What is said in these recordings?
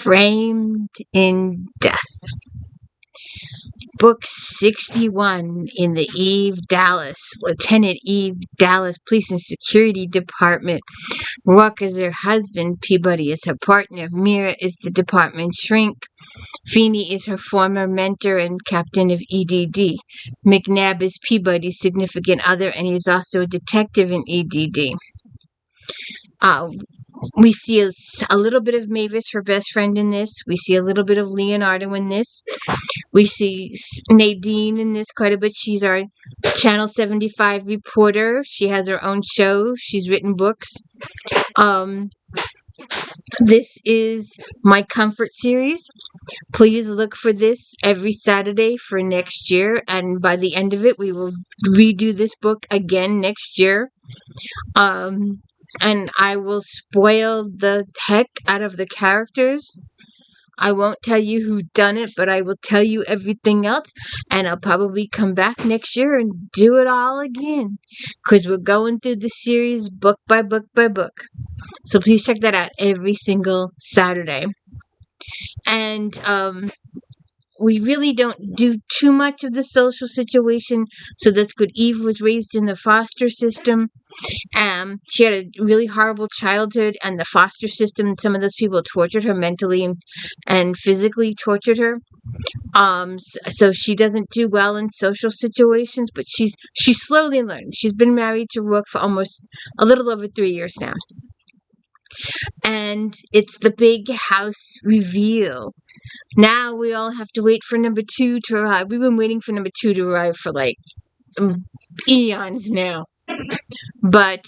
Framed in Death. Book 61 in the Eve Dallas, Lieutenant Eve Dallas Police and Security Department. Rock is her husband, Peabody is her partner, Mira is the department shrink, Feeney is her former mentor and captain of EDD. McNabb is Peabody's significant other, and he's also a detective in EDD. We see a little bit of Mavis, her best friend, in this. We see a little bit of Leonardo in this. We see Nadine in this quite a bit. She's our Channel 75 reporter. She has her own show. She's written books. This is my comfort series. Please look for this every Saturday for next year. And by the end of it, we will redo this book again next year. And I will spoil the heck out of the characters. I won't tell you who done it, but I will tell you everything else. And I'll probably come back next year and do it all again. Because we're going through the series book by book by book. So please check that out every single Saturday. And we really don't do too much of the social situation. So that's good. Eve was raised in the foster system. She had a really horrible childhood, and the foster system, some of those people tortured her mentally and physically tortured her. So she doesn't do well in social situations, but she's slowly learned. She's been married to Rook for almost a little over 3 years now. And it's the big house reveal. Now we all have to wait for number 2 to arrive. We've been waiting for number 2 to arrive for like eons now. But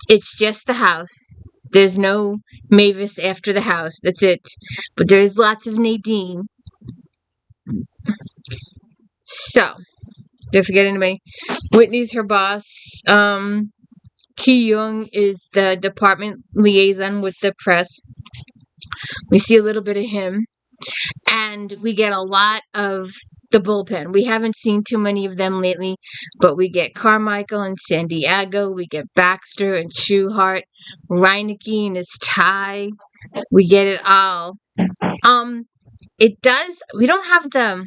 it's just the house. There's no Mavis after the house. That's it. But there's lots of Nadine. So, don't forget anybody. Whitney's her boss. Ki Young is the department liaison with the press. We see a little bit of him. And we get a lot of the bullpen. We haven't seen too many of them lately, but we get Carmichael and San Diego. We get Baxter and Trueheart. Reineke and his tie. We get it all. We don't have the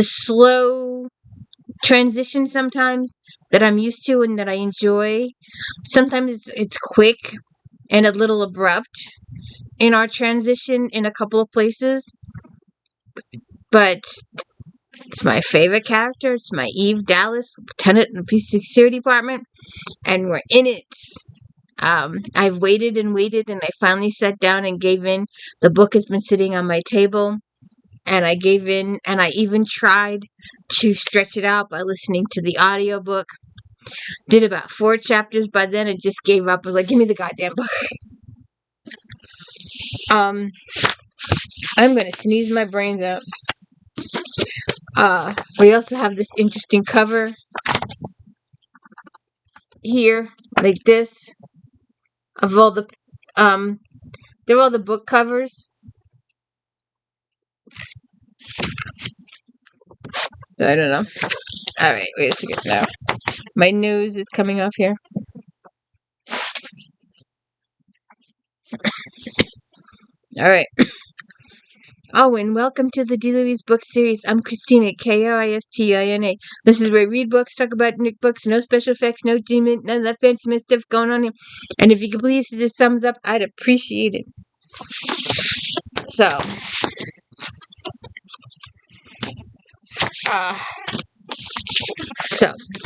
slow transition sometimes that I'm used to and that I enjoy. Sometimes it's quick and a little abrupt in our transition in a couple of places. But it's my favorite character. It's my Eve Dallas, lieutenant in the Police Security Department, and we're in it. I've waited and waited, and I finally sat down and gave in. The book has been sitting on my table, and I gave in, and I even tried to stretch it out by listening to the audiobook. Did about 4 chapters by then and just gave up. I was like, give me the goddamn book. I'm going to sneeze my brains out. We also have this interesting cover here, like this, of all the, they're all the book covers. So I don't know. Alright, wait a second now. My nose is coming off here. Alright. Oh, and welcome to the D. Louise book series. I'm Christina, Kristina. This is where I read books, talk about Nick books, no special effects, no demon, none of that fancy stuff going on here. And if you could please hit this thumbs up, I'd appreciate it. So,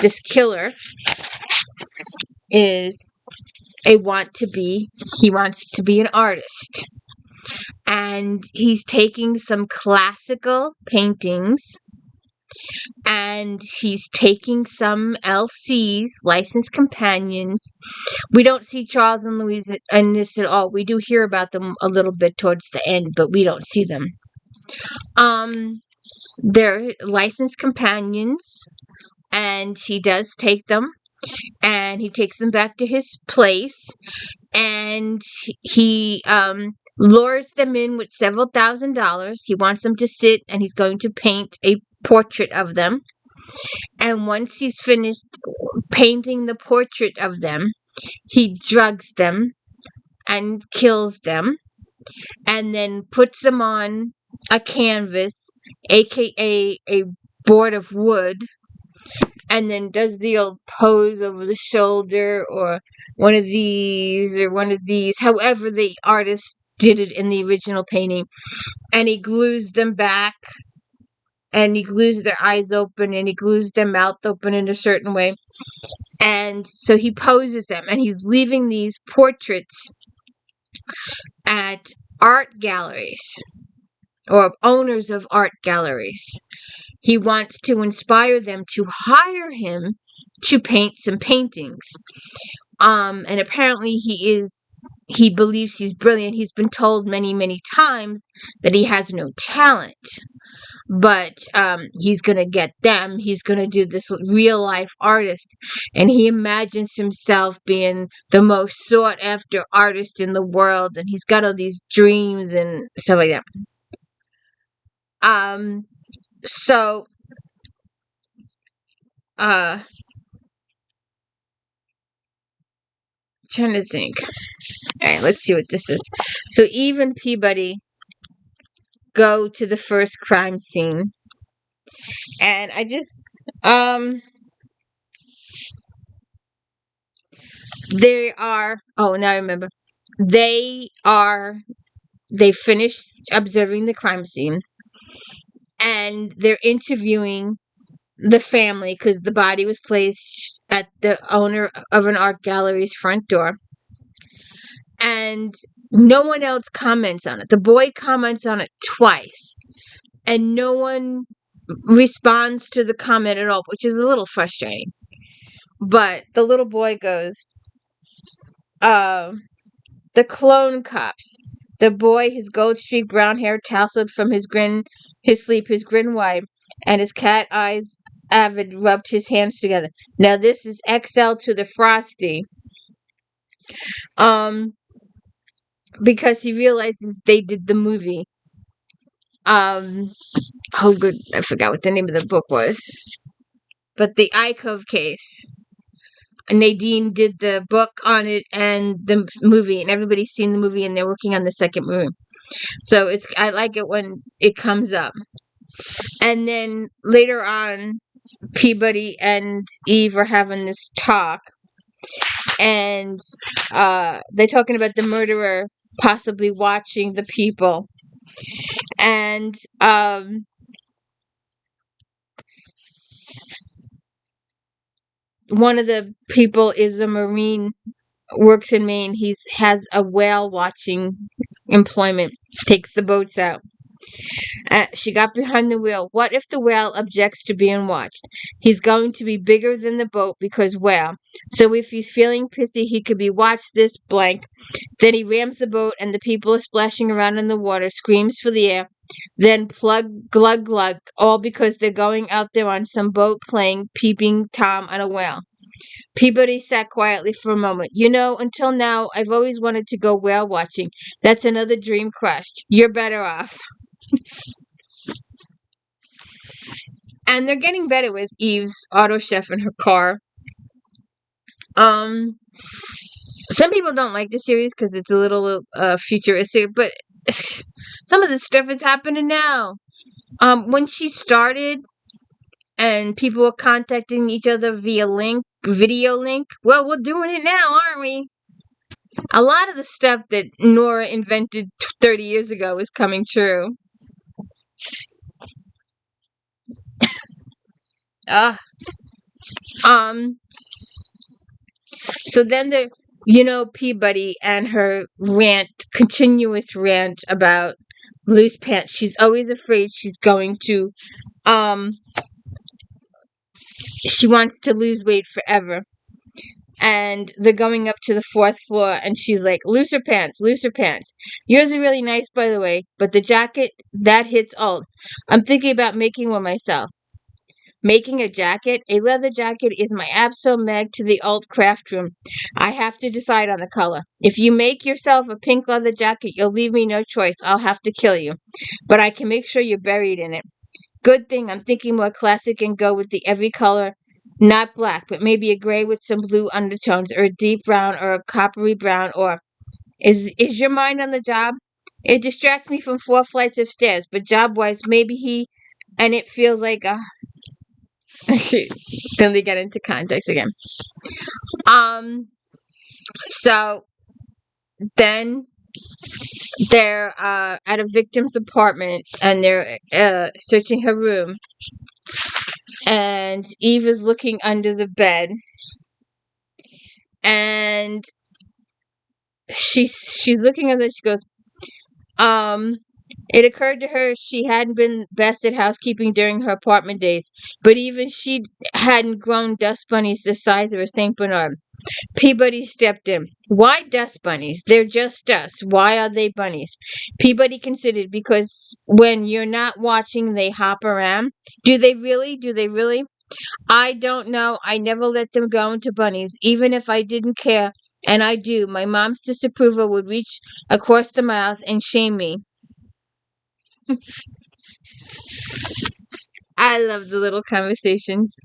this killer is he wants to be an artist. And he's taking some classical paintings, and he's taking some LCs, licensed companions. We don't see Charles and Louise in this at all. We do hear about them a little bit towards the end, but we don't see them. They're licensed companions, and he does take them, and he takes them back to his place, and he lures them in with several $1,000s. He wants them to sit, and he's going to paint a portrait of them. And once he's finished painting the portrait of them, he drugs them and kills them. and then puts them on a canvas, aka a board of wood, and then does the old pose over the shoulder, or one of these, or one of these, however the artist did it in the original painting, and he glues them back, and he glues their eyes open, and he glues their mouth open in a certain way. And so he poses them, and he's leaving these portraits at art galleries, or owners of art galleries. He wants to inspire them to hire him to paint some paintings. And apparently he believes he's brilliant. He's been told many, many times that he has no talent. But he's going to get them. He's going to do this real life artist. And he imagines himself being the most sought after artist in the world. And he's got all these dreams and stuff like that. So, trying to think. All right, let's see what this is. So Eve and Peabody go to the first crime scene. And I just, they are, oh, now I remember. They finished observing the crime scene, and they're interviewing the family because the body was placed at the owner of an art gallery's front door. And no one else comments on it. The boy comments on it twice, and no one responds to the comment at all, which is a little frustrating. But the little boy goes, the clone cops. The boy, his gold streaked brown hair tousled from his sleep, his grin wide, and his cat eyes avid rubbed his hands together. Now this is XL to the Frosty. Because he realizes they did the movie. Oh good, I forgot what the name of the book was. But the Icove case. Nadine did the book on it and the movie, and everybody's seen the movie, and they're working on the second movie. So I like it when it comes up. And then later on, Peabody and Eve are having this talk, and they're talking about the murderer possibly watching the people. And one of the people is a Marine, works in Maine. He has a whale watching employment, takes the boats out. She got behind the wheel. What if the whale objects to being watched? He's going to be bigger than the boat because whale. So if he's feeling pissy, he could be watched this blank. Then he rams the boat and the people are splashing around in the water, screams for the air. Then plug, glug, glug, all because they're going out there on some boat playing peeping Tom on a whale. Peabody sat quietly for a moment. You know, until now, I've always wanted to go whale watching. That's another dream crushed. You're better off. And they're getting better with Eve's auto chef in her car. Some people don't like the series because it's a little futuristic, but some of the stuff is happening now. When she started and people were contacting each other via video link, well, we're doing it now, aren't we? A lot of the stuff that Nora invented 30 years ago is coming true. So then Peabody and her continuous rant about loose pants. She's always afraid she's going to, she wants to lose weight forever. And they're going up to the 4th floor, and she's like, looser pants, looser pants. Yours are really nice, by the way, but the jacket, that hits old. I'm thinking about making one myself. Making a jacket? A leather jacket is my absolute mag to the old craft room. I have to decide on the color. If you make yourself a pink leather jacket, you'll leave me no choice. I'll have to kill you. But I can make sure you're buried in it. Good thing I'm thinking more classic and go with the every color. Not black, but maybe a gray with some blue undertones, or a deep brown, or a coppery brown, or... Is your mind on the job? It distracts me from 4 flights of stairs, but job-wise, maybe he, and it feels like a. Then they get into context again. So then they're at a victim's apartment and they're searching her room, and Eve is looking under the bed, and she's looking at it. She goes, it occurred to her she hadn't been best at housekeeping during her apartment days, but even she hadn't grown dust bunnies the size of a Saint Bernard. Peabody stepped in. Why dust bunnies? They're just dust. Why are they bunnies? Peabody considered, because when you're not watching, they hop around. Do they really? Do they really? I don't know. I never let them go into bunnies, even if I didn't care, and I do. My mom's disapproval would reach across the miles and shame me. I love the little conversations.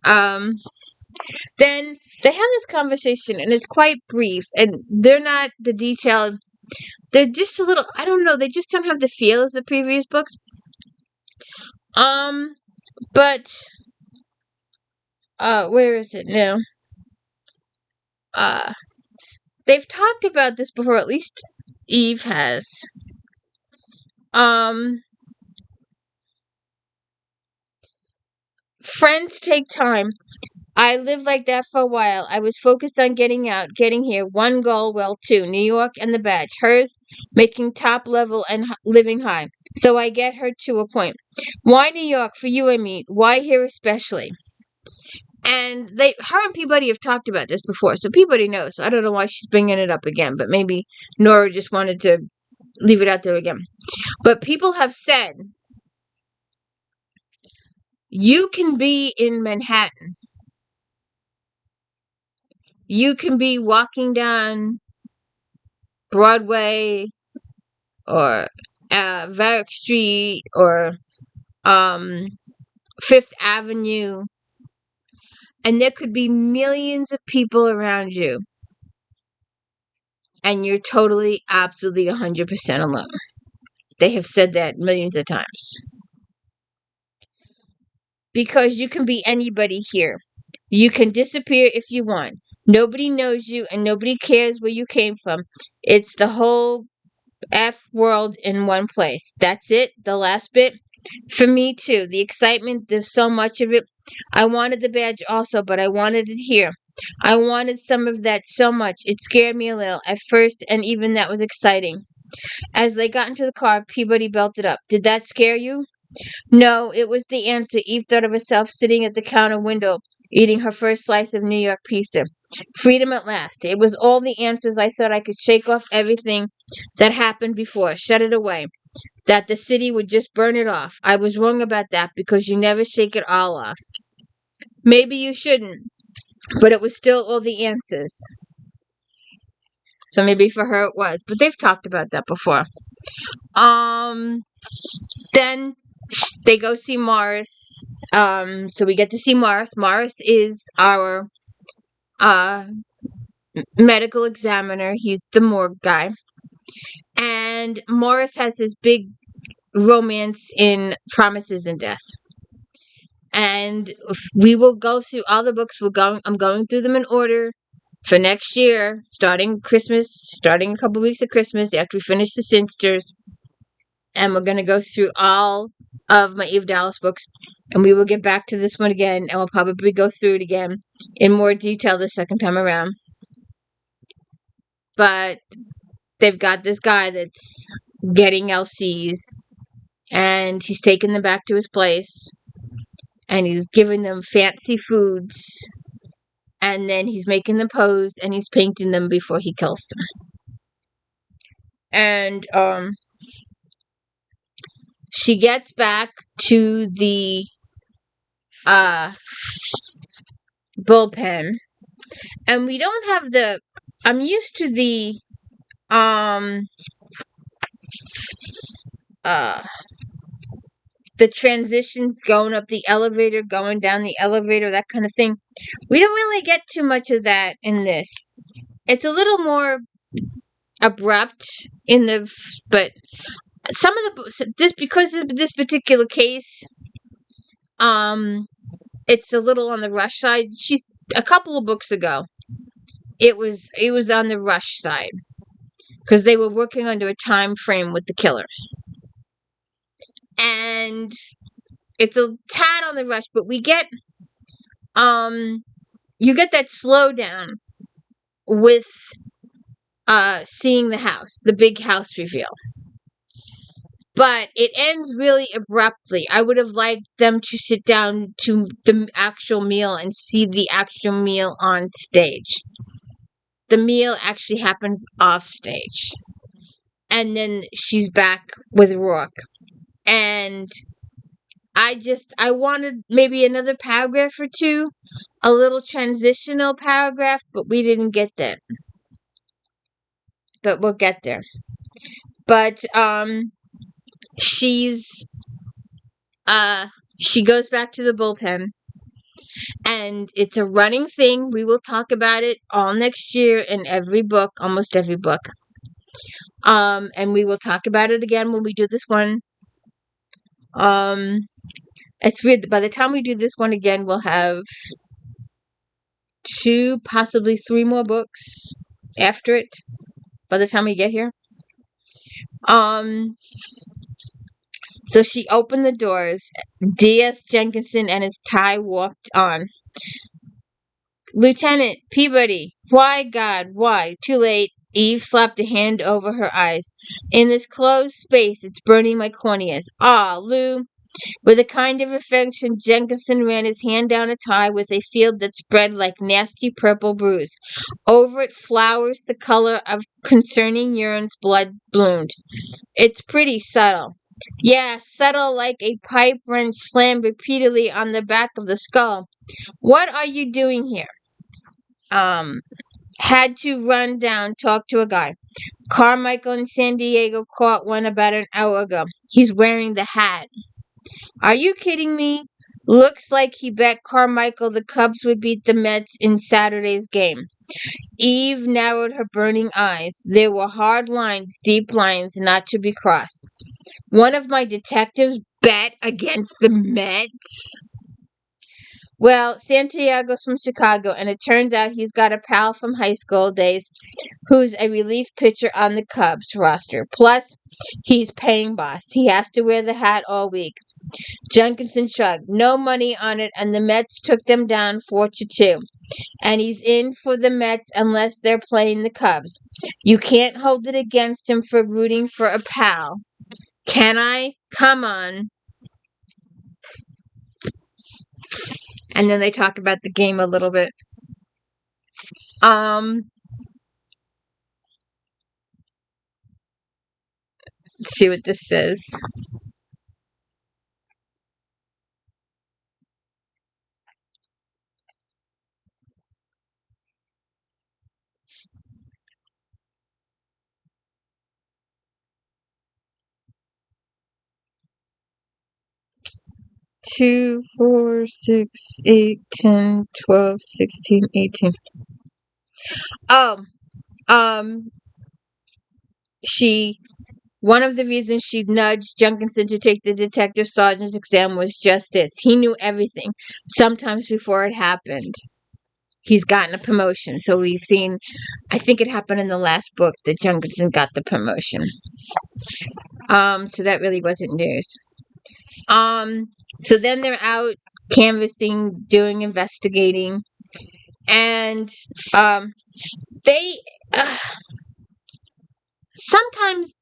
Then they have this conversation, and it's quite brief, and they're not the detailed. They're just a little. I don't know. They just don't have the feel as the previous books. But where is it now? They've talked about this before. At least Eve has. Friends take time. I lived like that for a while. I was focused on getting out, getting here. One goal, well, two. New York and the badge. Hers, making top level and living high. So I get her to a point. Why New York for you and me? Why here especially? And her and Peabody have talked about this before, so Peabody knows. I don't know why she's bringing it up again, but maybe Nora just wanted to leave it out there again. But people have said, you can be in Manhattan. You can be walking down Broadway or Varick Street or Fifth Avenue, and there could be millions of people around you, and you're totally, absolutely 100% alone. They have said that millions of times. Because you can be anybody here. You can disappear if you want. Nobody knows you and nobody cares where you came from. It's the whole F world in one place. That's it. The last bit. For me too. The excitement, there's so much of it. I wanted the badge also, but I wanted it here. I wanted some of that so much. It scared me a little at first, and even that was exciting. As they got into the car, Peabody belted up. Did that scare you? No, it was the answer. Eve thought of herself sitting at the counter window, eating her first slice of New York pizza. Freedom at last. It was all the answers. I thought I could shake off everything that happened before, shut it away, that the city would just burn it off. I was wrong about that, because you never shake it all off. Maybe you shouldn't, but it was still all the answers. So maybe for her it was, but they've talked about that before. Then they go see Morris. So we get to see Morris. Morris is our medical examiner. He's the morgue guy. And Morris has his big romance in Promises and Death. And we will go through all the books. I'm going through them in order for next year, starting a couple weeks of Christmas after we finish the Sinsters. And we're going to go through all of my Eve Dallas books, and we will get back to this one again, and we'll probably go through it again in more detail the second time around. But they've got this guy that's getting LCs, and he's taking them back to his place, and he's giving them fancy foods, and then he's making them pose, and he's painting them before he kills them. And she gets back to the bullpen, and we don't have I'm used to the transitions, going up the elevator, going down the elevator, that kind of thing. We don't really get too much of that in this. It's a little more abrupt but some of the books, because of this particular case, it's a little on the rush side. She's a couple of books ago. It was on the rush side because they were working under a time frame with the killer, and it's a tad on the rush. But we get you get that slowdown with seeing the house, the big house reveal. But it ends really abruptly. I would have liked them to sit down to the actual meal and see the actual meal on stage. The meal actually happens off stage. And then she's back with Rourke. And I wanted maybe another paragraph or two, a little transitional paragraph, but we didn't get that. But we'll get there. But, she goes back to the bullpen, and it's a running thing. We will talk about it all next year in every book, almost every book. And we will talk about it again when we do this one. It's weird. By the time we do this one again, we'll have 2, possibly 3 more books after it. By the time we get here. So she opened the doors. D.S. Jenkinson and his tie walked on. Lieutenant Peabody. Why, God, why? Too late. Eve slapped a hand over her eyes. In this closed space, it's burning my corneas. Ah, Lou. With a kind of affection, Jenkinson ran his hand down a tie with a field that spread like nasty purple bruise. Over it, flowers the color of concerning urine's blood bloomed. It's pretty subtle. Yeah, subtle like a pipe wrench slammed repeatedly on the back of the skull. What are you doing here? Had to run down, talk to a guy. Carmichael in San Diego caught one about an hour ago. He's wearing the hat. Are you kidding me? Looks like he bet Carmichael the Cubs would beat the Mets in Saturday's game. Eve narrowed her burning eyes. There were hard lines, deep lines, not to be crossed. One of my detectives bet against the Mets? Well, Santiago's from Chicago, and it turns out he's got a pal from high school days who's a relief pitcher on the Cubs roster. Plus, he's paying boss. He has to wear the hat all week. Jenkinson shrugged. No money on it, and the Mets took them down 4-2. And he's in for the Mets unless they're playing the Cubs. You can't hold it against him for rooting for a pal. Can I? Come on. And then they talk about the game a little bit. Let's see what this says. Two, 4, 6, 8, 10, 12, 16, 18. One of the reasons she nudged Jenkinson to take the detective sergeant's exam was just this. He knew everything, sometimes before it happened. He's gotten a promotion, so we've seen, I think it happened in the last book that Jenkinson got the promotion. So that really wasn't news. So then they're out canvassing, doing investigating, and they sometimes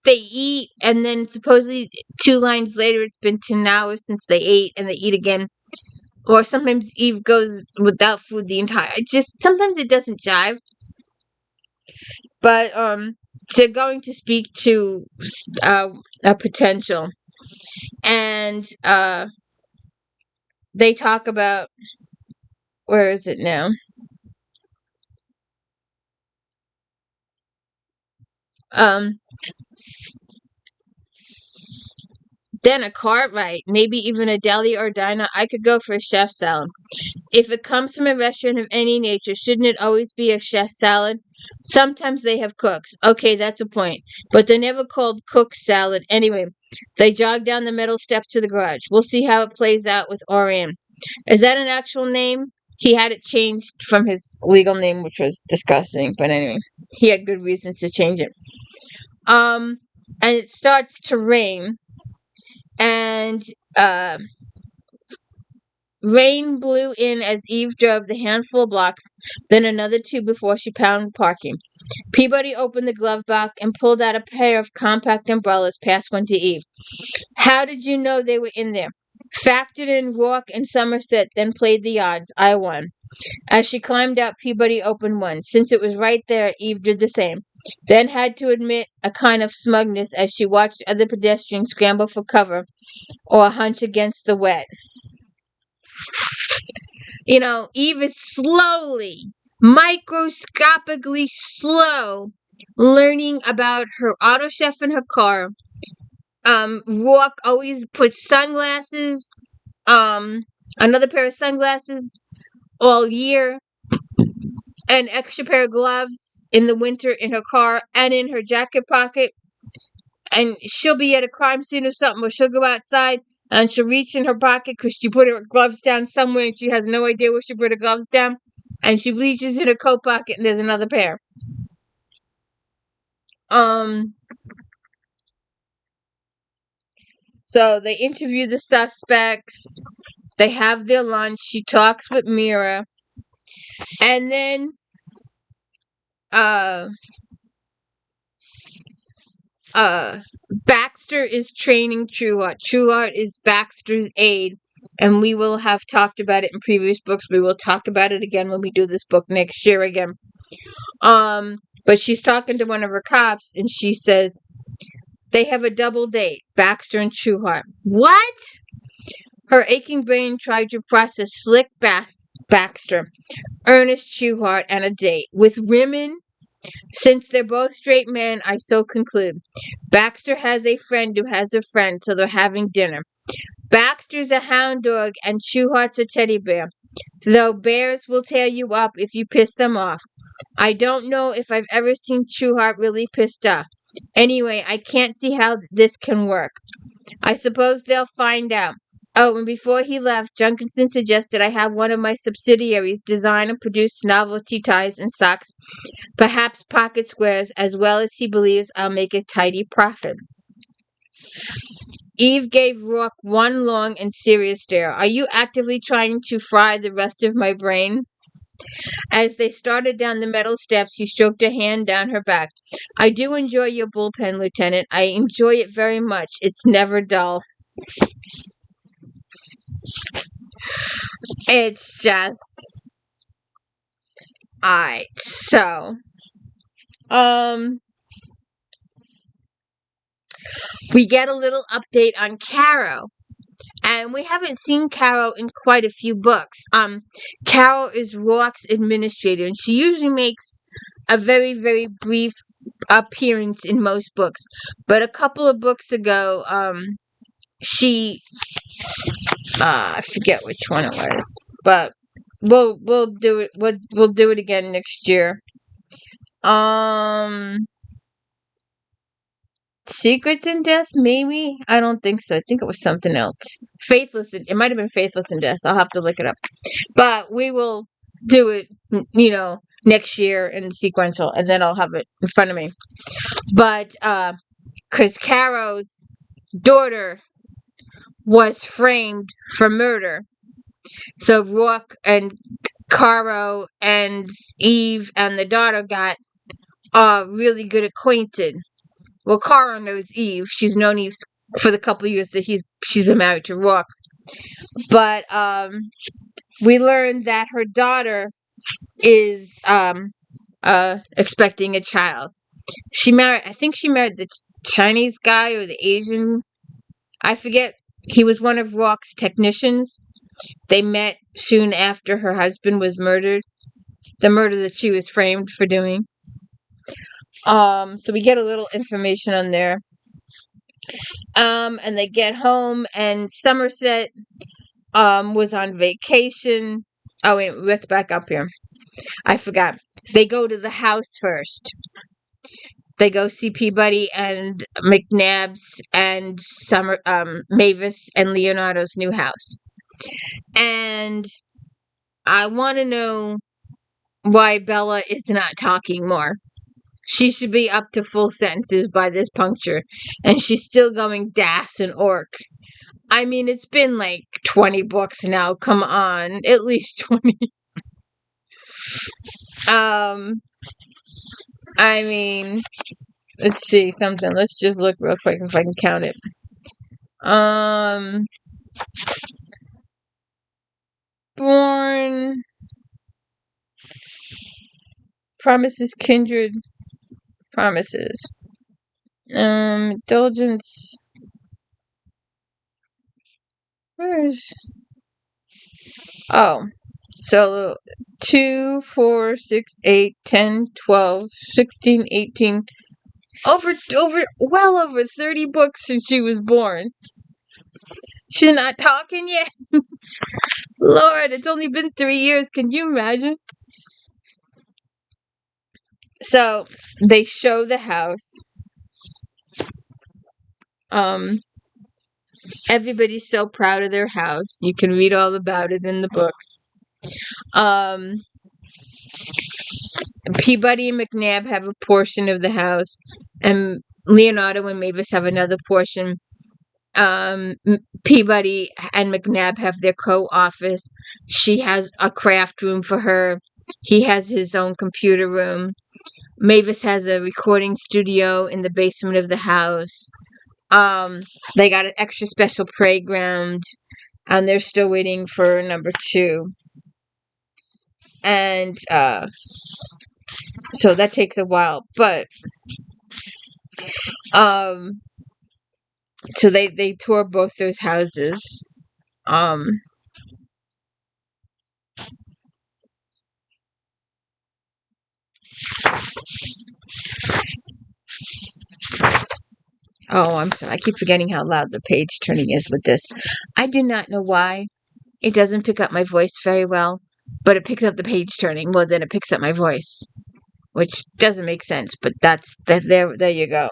they eat, and then supposedly 2 lines later it's been 10 hours since they ate, and they eat again. Or sometimes Eve goes without food the entire. Sometimes it doesn't jive. But they're going to speak to a potential, and they talk about, where is it now? Then a Cartwright, maybe even a deli or diner. I could go for a chef salad. If it comes from a restaurant of any nature, shouldn't it always be a chef salad? Sometimes they have cooks. Okay, that's a point. But they're never called cook salad. Anyway, they jog down the metal steps to the garage. We'll see how it plays out with Orion. Is that an actual name? He had it changed from his legal name, which was disgusting. But anyway, he had good reasons to change it. And it starts to rain, and rain blew in as Eve drove the handful of blocks, then another two before she found parking. Peabody opened the glove box and pulled out a pair of compact umbrellas, passed one to Eve. How did you know they were in there? Factored in Rourke and Somerset, then played the odds. I won. As she climbed out, Peabody opened one. Since it was right there, Eve did the same. Then had to admit a kind of smugness as she watched other pedestrians scramble for cover or hunch against the wet. Eve is slowly, microscopically slow, learning about her auto chef in her car. Rourke always puts sunglasses, another pair of sunglasses all year, an extra pair of gloves in the winter in her car and in her jacket pocket. And she'll be at a crime scene or something, or she'll go outside and she'll reach in her pocket because she put her gloves down somewhere and she has no idea where she put her gloves down. And she reaches in her coat pocket and there's another pair. So they interview the suspects. They have their lunch. She talks with Mira. And then Baxter is training Trueheart. Trueheart is Baxter's aide, and we will have talked about it in previous books. We will talk about it again when we do this book next year again. But she's talking to one of her cops, and she says they have a double date, Baxter and Trueheart. What? Her aching brain tried to process slick Baxter, Ernest Trueheart, and a date with women. Since they're both straight men, I so conclude. Baxter has a friend who has a friend, so they're having dinner. Baxter's a hound dog and Trueheart's a teddy bear, though bears will tear you up if you piss them off. I don't know if I've ever seen Trueheart really pissed off. Anyway, I can't see how this can work. I suppose they'll find out. Oh, and before he left, Junkinson suggested I have one of my subsidiaries design and produce novelty ties and socks, perhaps pocket squares, as well as he believes I'll make a tidy profit. Eve gave Rourke one long and serious stare. Are you actively trying to fry the rest of my brain? As they started down the metal steps, he stroked a hand down her back. I do enjoy your bullpen, Lieutenant. I enjoy it very much. It's never dull. It's just... Alright, so... we get a little update on Caro. And we haven't seen Caro in quite a few books. Caro is Rourke's administrator, and she usually makes a very, very brief appearance in most books. But a couple of books ago, she... I forget which one it was. But we'll do it. We'll do it again next year. Secrets in Death, maybe? I don't think so. I think it was something else. It might have been Faithless in Death. I'll have to look it up. But we will do it, next year in sequential, and then I'll have it in front of me. But, because Caro's daughter was framed for murder. So Rourke and Caro and Eve and the daughter got really good acquainted. Well, Caro knows Eve. She's known Eve for the couple of years that she's been married to Rourke. But we learned that her daughter is expecting a child. I think she married the Chinese guy or the Asian. I forget. He was one of Rourke's technicians. They met soon after her husband was murdered. The murder that she was framed for doing. So we get a little information on there. And they get home, and Somerset was on vacation. Oh, wait, let's back up here. I forgot. They go to the house first. They go see Peabody and McNabb's and Mavis and Leonardo's new house. And I want to know why Bella is not talking more. She should be up to full sentences by this puncture, and she's still going das and orc. I mean, it's been like 20 books now. Come on, at least 20. I mean, let's see something. Let's just look real quick if I can count it. Born, promises, kindred, promises, indulgence. Where's? Oh, so 2, 4, 6, 8, 10, 12, 16, 18. Well over 30 books since she was born. She's not talking yet. Lord, it's only been 3 years. Can you imagine? So they show the house. Everybody's so proud of their house. You can read all about it in the book. Peabody and McNabb have a portion of the house, and Leonardo and Mavis have another portion. Peabody and McNabb have their co-office. She has a craft room for her. He has his own computer room. Mavis has a recording studio in the basement of the house. They got an extra special playground, and they're still waiting for number 2. And so that takes a while, but so they tour both those houses. Oh, I'm sorry. I keep forgetting how loud the page turning is with this. I do not know why. It doesn't pick up my voice very well, but it picks up the page turning more than it picks up my voice, which doesn't make sense, but that's there you go.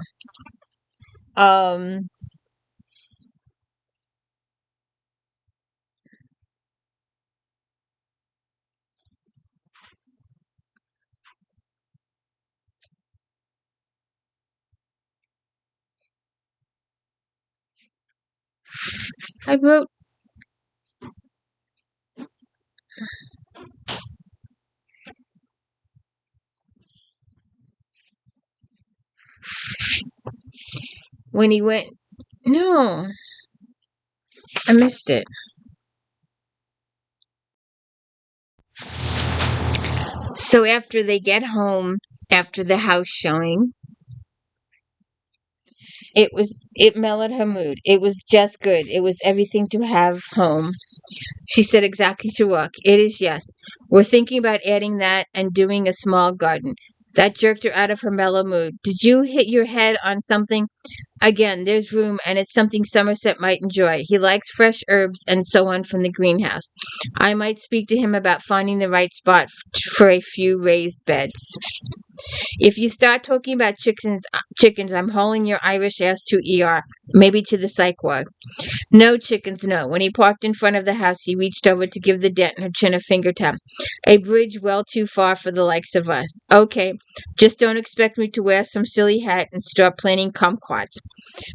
I wrote when he went. No, I missed it. So after they get home, after the house showing, it mellowed her mood. It was just good. It was everything to have home. She said exactly to Rock. It is, yes. We're thinking about adding that and doing a small garden. That jerked her out of her mellow mood. Did you hit your head on something? Again, there's room, and it's something Somerset might enjoy. He likes fresh herbs and so on from the greenhouse. I might speak to him about finding the right spot for a few raised beds. If you start talking about chickens, I'm hauling your Irish ass to ER, maybe to the psych ward. No chickens, no. When he parked in front of the house, he reached over to give the dent in her chin a finger tap. A bridge well too far for the likes of us. Okay, just don't expect me to wear some silly hat and start planting kumquats.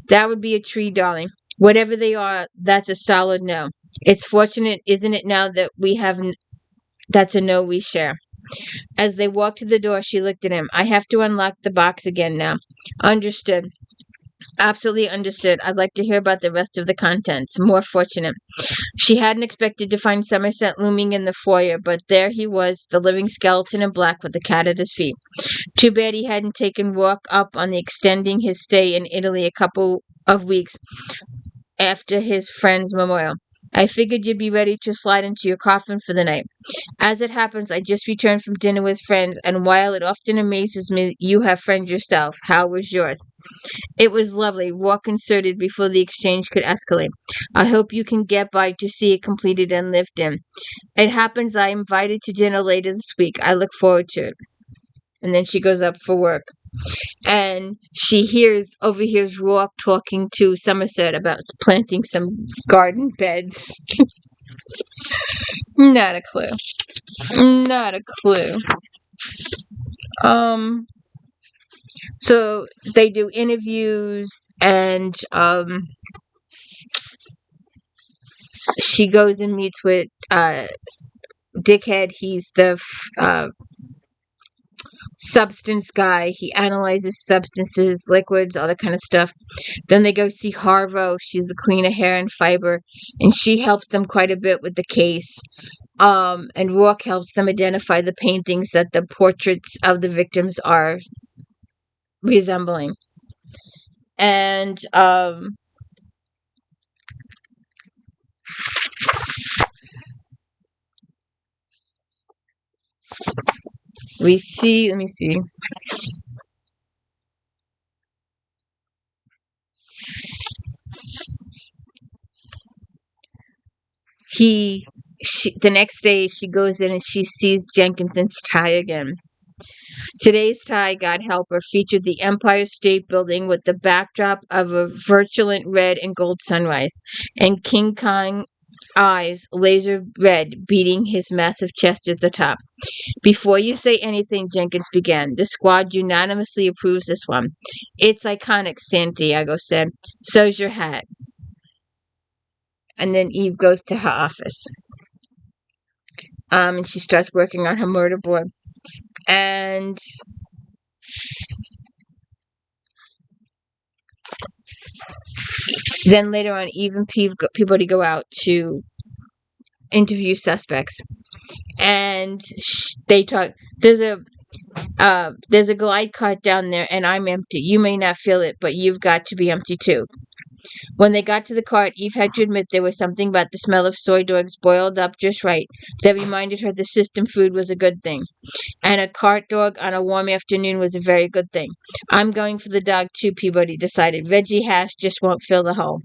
That would be a tree, darling. Whatever they are, that's a solid no. It's fortunate, isn't it, now that we have... That's a no we share. As they walked to the door, she looked at him. I have to unlock the box again now. Understood. Absolutely understood. I'd like to hear about the rest of the contents. More fortunate. She hadn't expected to find Somerset looming in the foyer, but there he was, the living skeleton in black with the cat at his feet. Too bad he hadn't taken Rourke up on the extending his stay in Italy a couple of weeks after his friend's memorial. I figured you'd be ready to slide into your coffin for the night. As it happens, I just returned from dinner with friends, and while it often amazes me that you have friends yourself, how was yours? It was lovely. Walk inserted before the exchange could escalate. I hope you can get by to see it completed and lived in. It happens I am invited to dinner later this week. I look forward to it. And then she goes up for work. And she overhears Rourke talking to Somerset about planting some garden beds. Not a clue. Not a clue. So they do interviews, and she goes and meets with Dickhead. He's the substance guy. He analyzes substances, liquids, all that kind of stuff. Then they go see Harvo. She's the queen of hair and fiber, and she helps them quite a bit with the case. And Rourke helps them identify the paintings that the portraits of the victims are resembling. And we see, let me see. The next day she goes in and she sees Jenkinson's tie again. Today's tie, God help her, featured the Empire State Building with the backdrop of a virulent red and gold sunrise, and King Kong eyes, laser red, beating his massive chest at the top. Before you say anything, Jenkins began, the squad unanimously approves this one. It's iconic, Santiago said. So's your hat. And then Eve goes to her office. And she starts working on her murder board. And then later on, Eve and Peabody go out to interview suspects. And they talk. There's a glide cart down there, and I'm empty. You may not feel it, but you've got to be empty too. When they got to the cart, Eve had to admit there was something about the smell of soy dogs boiled up just right that reminded her the system food was a good thing. And a cart dog on a warm afternoon was a very good thing. I'm going for the dog too, Peabody decided. Veggie hash just won't fill the hole.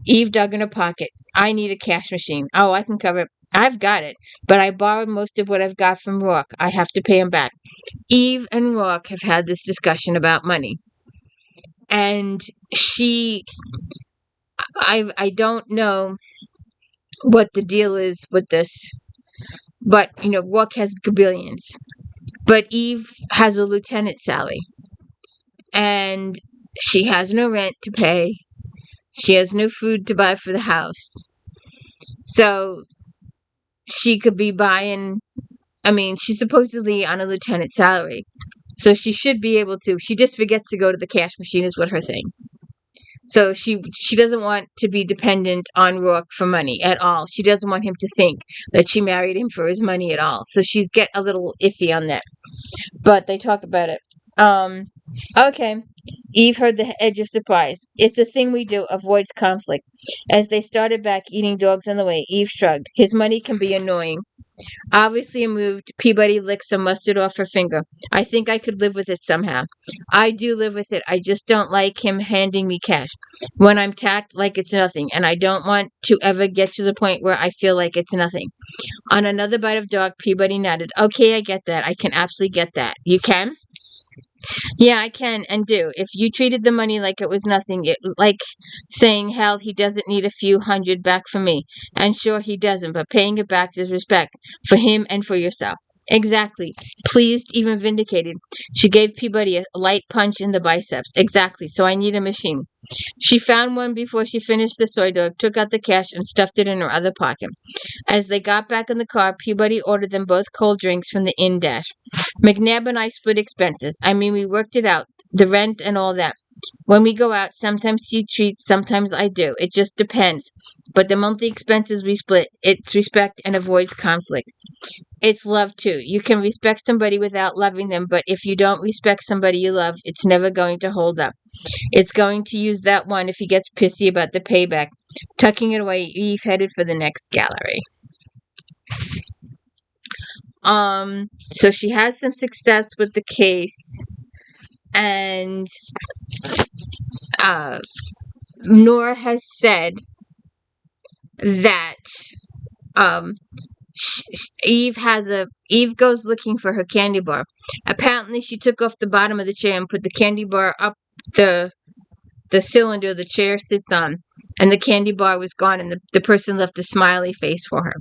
Eve dug in her pocket. I need a cash machine. Oh, I can cover it. I've got it, but I borrowed most of what I've got from Rourke. I have to pay him back. Eve and Rourke have had this discussion about money. And I don't know what the deal is with this, but, Rourke has gabillions. But Eve has a lieutenant salary. And she has no rent to pay. She has no food to buy for the house. So she could be buying, she's supposedly on a lieutenant salary. So she should be able to. She just forgets to go to the cash machine is what her thing. So she doesn't want to be dependent on Rourke for money at all. She doesn't want him to think that she married him for his money at all. So she's get a little iffy on that. But they talk about it. Okay. Eve heard the edge of surprise. It's a thing we do, avoids conflict. As they started back eating dogs on the way, Eve shrugged. His money can be annoying. Obviously moved, Peabody licked some mustard off her finger. I think I could live with it somehow. I do live with it. I just don't like him handing me cash when I'm tacked like it's nothing, and I don't want to ever get to the point where I feel like it's nothing. On another bite of dog, Peabody nodded. Okay, I get that. I can absolutely get that. You can? Yeah, I can and do. If you treated the money like it was nothing, it was like saying, hell, he doesn't need a few hundred back from me. And sure, he doesn't, but paying it back is respect for him and for yourself. Exactly. Pleased, even vindicated. She gave Peabody a light punch in the biceps. Exactly. So I need a machine. She found one before she finished the soy dog, took out the cash, and stuffed it in her other pocket. As they got back in the car, Peabody ordered them both cold drinks from the inn dash. McNabb and I split expenses. We worked it out, the rent and all that. When we go out, sometimes she treats, sometimes I do. It just depends. But the monthly expenses we split. It's respect and avoids conflict. It's love too. You can respect somebody without loving them, but if you don't respect somebody you love, it's never going to hold up. It's going to use that one if he gets pissy about the payback. Tucking it away, Eve headed for the next gallery. So she has some success with the case, and Nora has said that um Eve goes looking for her candy bar. Apparently she took off the bottom of the chair and put the candy bar up the cylinder the chair sits on, and the candy bar was gone, and the person left a smiley face for her.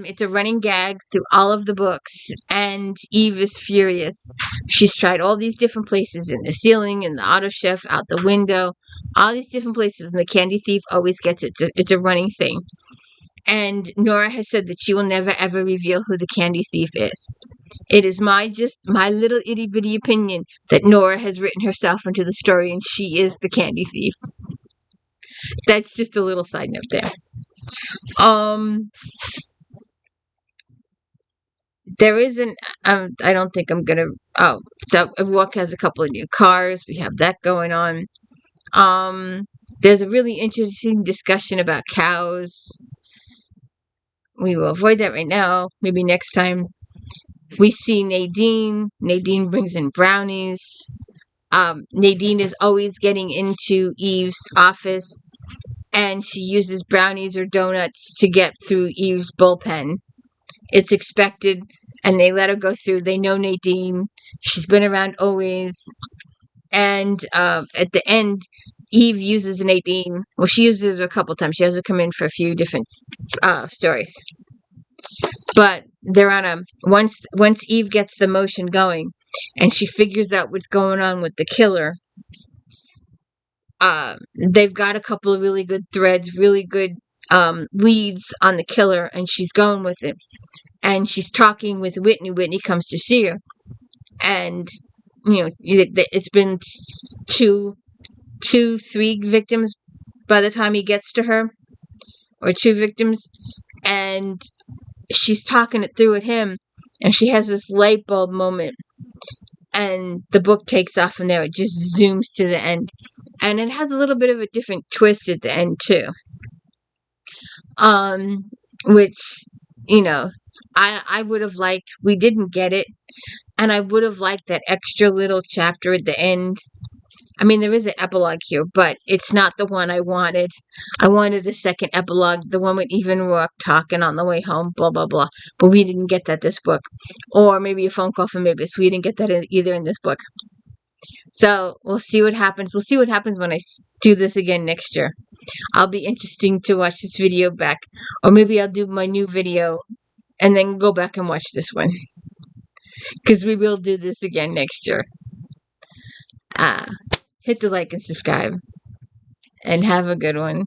It's a running gag through all of the books, and Eve is furious. She's tried all these different places, in the ceiling, in the auto chef, out the window, all these different places, and the candy thief always gets it. It's a running thing. And Nora has said that she will never ever reveal who the candy thief is. It is my little itty bitty opinion that Nora has written herself into the story and she is the candy thief. That's just a little side note there. There isn't, I don't think I'm gonna, so Walk has a couple of new cars. We have that going on. There's a really interesting discussion about cows. We will avoid that right now. Maybe next time. We see Nadine. Nadine brings in brownies. Nadine is always getting into Eve's office, and she uses brownies or donuts to get through Eve's bullpen. It's expected, and they let her go through. They know Nadine. She's been around always. And at the end, Eve uses Nadine. Well, she uses her a couple times. She has her come in for a few different stories. But they're on once Eve gets the motion going and she figures out what's going on with the killer, they've got a couple of really good threads, really good leads on the killer, and she's going with it. And she's talking with Whitney. Whitney comes to see her. And, it's been 3 victims by the time he gets to her. Or 2 victims. And she's talking it through with him, and she has this light bulb moment, and the book takes off from there. It just zooms to the end, and it has a little bit of a different twist at the end too, which I would have liked. We didn't get it, and I would have liked that extra little chapter at the end. I mean, there is an epilogue here, but it's not the one I wanted. I wanted a second epilogue, the one with Eve and Rock talking on the way home, blah, blah, blah. But we didn't get that this book. Or maybe a phone call from Mibis. We didn't get that either in this book. So we'll see what happens. We'll see what happens when I do this again next year. I'll be interesting to watch this video back. Or maybe I'll do my new video and then go back and watch this one. Because we will do this again next year. Hit the like and subscribe. And have a good one.